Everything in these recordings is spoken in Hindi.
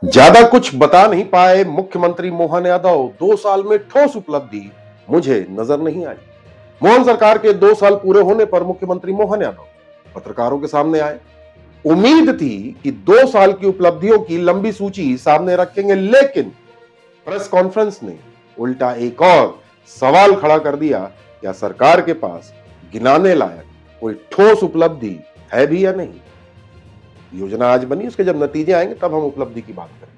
ज्यादा कुछ बता नहीं पाए मुख्यमंत्री मोहन यादव। 2 साल में ठोस उपलब्धि मुझे नजर नहीं आई। मोहन सरकार के 2 साल पूरे होने पर मुख्यमंत्री मोहन यादव पत्रकारों के सामने आए। उम्मीद थी कि 2 साल की उपलब्धियों की लंबी सूची सामने रखेंगे, लेकिन प्रेस कॉन्फ्रेंस ने उल्टा एक और सवाल खड़ा कर दिया। क्या सरकार के पास गिनाने लायक कोई ठोस उपलब्धि है भी या नहीं? योजना आज बनी, उसके जब नतीजे आएंगे तब हम उपलब्धि की बात करें।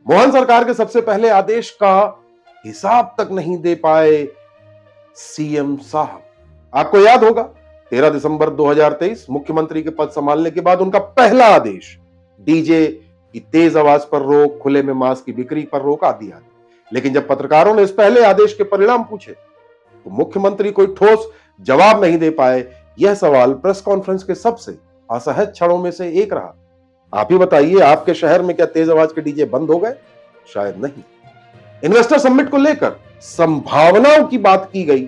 मोहन सरकार के सबसे पहले आदेश का हिसाब तक नहीं दे पाए सीएम साहब। आपको याद होगा 13 दिसंबर 2023 मुख्यमंत्री के पद संभालने के बाद उनका पहला आदेश डीजे की तेज आवाज पर रोक, खुले में मांस की बिक्री पर रोक आदि आदि। लेकिन जब पत्रकारों ने इस पहले आदेश के परिणाम पूछे तो मुख्यमंत्री कोई ठोस जवाब नहीं दे पाए। यह सवाल प्रेस कॉन्फ्रेंस के सबसे असहज क्षणों में से एक रहा। आप ही बताइए, आपके शहर में क्या तेज आवाज के डीजे बंद हो गए? शायद नहीं। इन्वेस्टर समिट को लेकर संभावनाओं की बात की गई,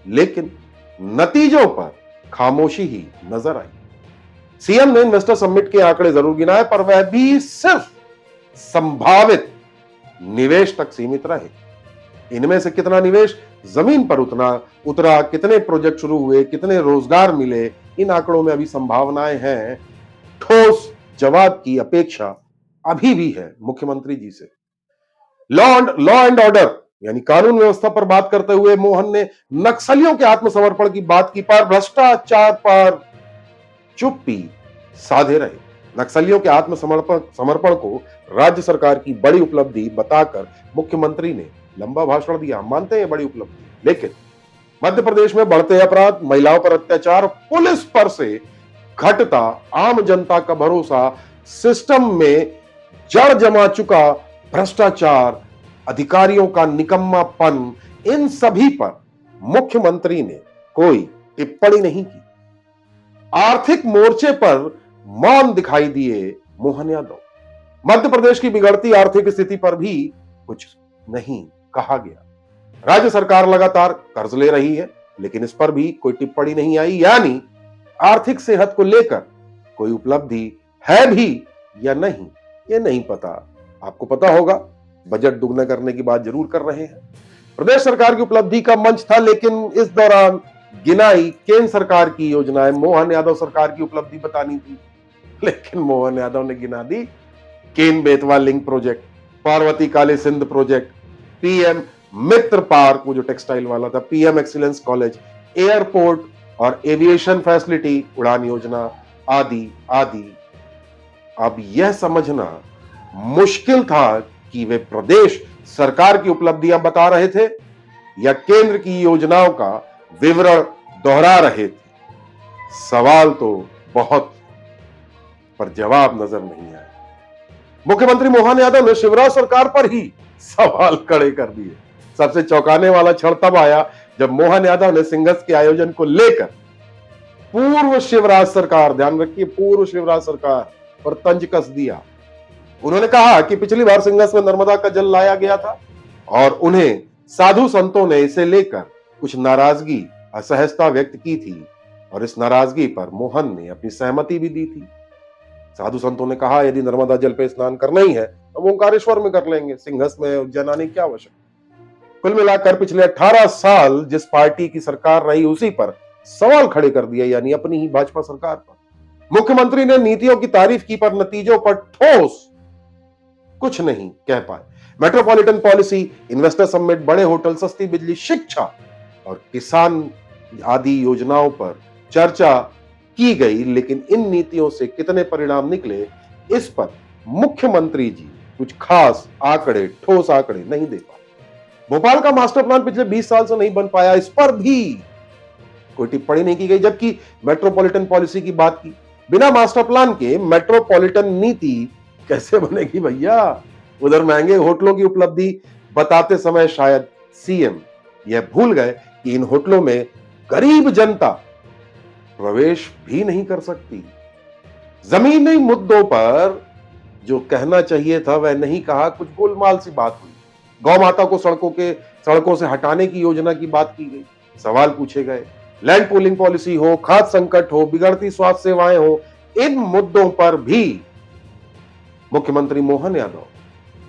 लेकिन नतीजों पर खामोशी ही नजर आई। सीएम ने इन्वेस्टर समिट के आंकड़े जरूर गिनाए, पर वह भी सिर्फ संभावित निवेश तक सीमित रहे। इनमें से कितना निवेश जमीन पर उतरा, कितने प्रोजेक्ट शुरू हुए, कितने रोजगार मिले, इन आंकड़ों में अभी संभावनाएं हैं। ठोस जवाब की अपेक्षा अभी भी है मुख्यमंत्री जी से। लॉ एंड ऑर्डर यानी कानून व्यवस्था पर बात करते हुए मोहन ने नक्सलियों के आत्मसमर्पण की बात की, पर भ्रष्टाचार पर चुप्पी साधे रहे। नक्सलियों के आत्मसमर्पण को राज्य सरकार की बड़ी उपलब्धि बताकर मुख्यमंत्री ने लंबा भाषण दिया। मानते हैं बड़ी उपलब्धि, लेकिन मध्य प्रदेश में बढ़ते अपराध, महिलाओं पर अत्याचार, पुलिस पर से घटता आम जनता का भरोसा, सिस्टम में जड़ जमा चुका भ्रष्टाचार, अधिकारियों का निकम्मापन, इन सभी पर मुख्यमंत्री ने कोई टिप्पणी नहीं की। आर्थिक मोर्चे पर मौन दिखाई दिए मोहन यादव। मध्य प्रदेश की बिगड़ती आर्थिक स्थिति पर भी कुछ नहीं कहा गया। राज्य सरकार लगातार कर्ज ले रही है, लेकिन इस पर भी कोई टिप्पणी नहीं आई। यानी आर्थिक सेहत को लेकर कोई उपलब्धि है भी या नहीं, ये नहीं पता। आपको पता होगा, बजट दुगना करने की बात जरूर कर रहे हैं। प्रदेश सरकार की उपलब्धि का मंच था, लेकिन इस दौरान गिनाई केंद्र सरकार की योजनाएं। मोहन यादव सरकार की उपलब्धि बतानी थी, लेकिन मोहन यादव ने गिना दी Ken Betwa link project, Parvati Kali Sindh project, PM मित्र पार्क, वो जो टेक्सटाइल वाला था, पीएम एक्सीलेंस कॉलेज, एयरपोर्ट और एविएशन फैसिलिटी, उड़ान योजना आदि आदि। अब यह समझना मुश्किल था कि वे प्रदेश सरकार की उपलब्धियां बता रहे थे या केंद्र की योजनाओं का विवरण दोहरा रहे थे। सवाल तो बहुत, पर जवाब नजर नहीं आया। मुख्यमंत्री मोहन यादव ने शिवराज सरकार पर ही सवाल खड़े कर दिए। सबसे चौंकाने वाला क्षण तब आया जब मोहन यादव ने सिंघस के आयोजन को लेकर पूर्व शिवराज सरकार, ध्यान रखिए पूर्व शिवराज सरकार, पर तंज कस दिया। उन्होंने कहा कि पिछली बार सिंघस में नर्मदा का जल लाया गया था और उन्हें साधु संतों ने इसे लेकर कुछ नाराजगी, असहजता व्यक्त की थी, और इस नाराजगी पर मोहन ने अपनी सहमति भी दी थी। साधु संतों ने कहा यदि नर्मदा जल पे स्नान करना ही है तो ओंकारेश्वर में कर लेंगे, सिंघस में उज्जैन आने की क्या आवश्यकता। कुल मिलाकर पिछले 18 साल जिस पार्टी की सरकार रही उसी पर सवाल खड़े कर दिया, यानी अपनी ही भाजपा सरकार पर। मुख्यमंत्री ने नीतियों की तारीफ की, पर नतीजों पर ठोस कुछ नहीं कह पाए। मेट्रोपॉलिटन पॉलिसी, इन्वेस्टर समिट, बड़े होटल, सस्ती बिजली, शिक्षा और किसान आदि योजनाओं पर चर्चा की गई, लेकिन इन नीतियों से कितने परिणाम निकले, इस पर मुख्यमंत्री जी कुछ खास आंकड़े, ठोस आंकड़े नहीं दे पाए। भोपाल का मास्टर प्लान पिछले 20 साल से नहीं बन पाया, इस पर भी कोई टिप्पणी नहीं की गई, जबकि मेट्रोपॉलिटन पॉलिसी की बात की। बिना मास्टर प्लान के मेट्रोपॉलिटन नीति कैसे बनेगी भैया? उधर महंगे होटलों की उपलब्धि बताते समय शायद सीएम यह भूल गए कि इन होटलों में गरीब जनता प्रवेश भी नहीं कर सकती। जमीनी मुद्दों पर जो कहना चाहिए था वह नहीं कहा, कुछ गोलमाल सी बात हुई। गौ माता को सड़कों से हटाने की योजना की बात की गई, सवाल पूछे गए। लैंड पूलिंग पॉलिसी हो, खाद्य संकट हो, बिगड़ती स्वास्थ्य सेवाएं हो, इन मुद्दों पर भी मुख्यमंत्री मोहन यादव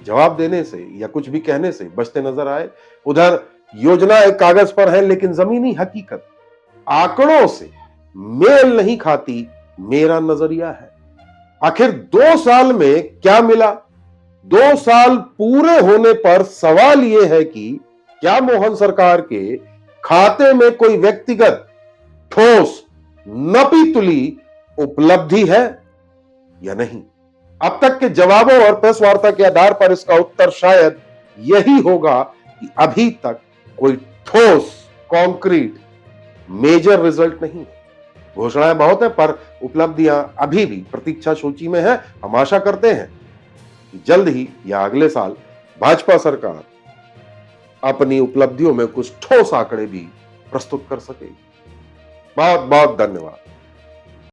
जवाब देने से या कुछ भी कहने से बचते नजर आए। उधर योजनाएं कागज पर हैं, लेकिन जमीनी हकीकत आंकड़ों से मेल नहीं खाती, मेरा नजरिया है। आखिर 2 साल में क्या मिला? 2 साल पूरे होने पर सवाल यह है कि क्या मोहन सरकार के खाते में कोई व्यक्तिगत ठोस नपी तुली उपलब्धि है या नहीं? अब तक के जवाबों और प्रेस वार्ता के आधार पर इसका उत्तर शायद यही होगा कि अभी तक कोई ठोस कॉन्क्रीट मेजर रिजल्ट नहीं है। घोषणाएं बहुत है, पर उपलब्धियां अभी भी प्रतीक्षा सूची में है। हम आशा करते हैं कि जल्द ही या अगले साल भाजपा सरकार अपनी उपलब्धियों में कुछ ठोस आंकड़े भी प्रस्तुत कर सकेगी। बहुत बहुत धन्यवाद।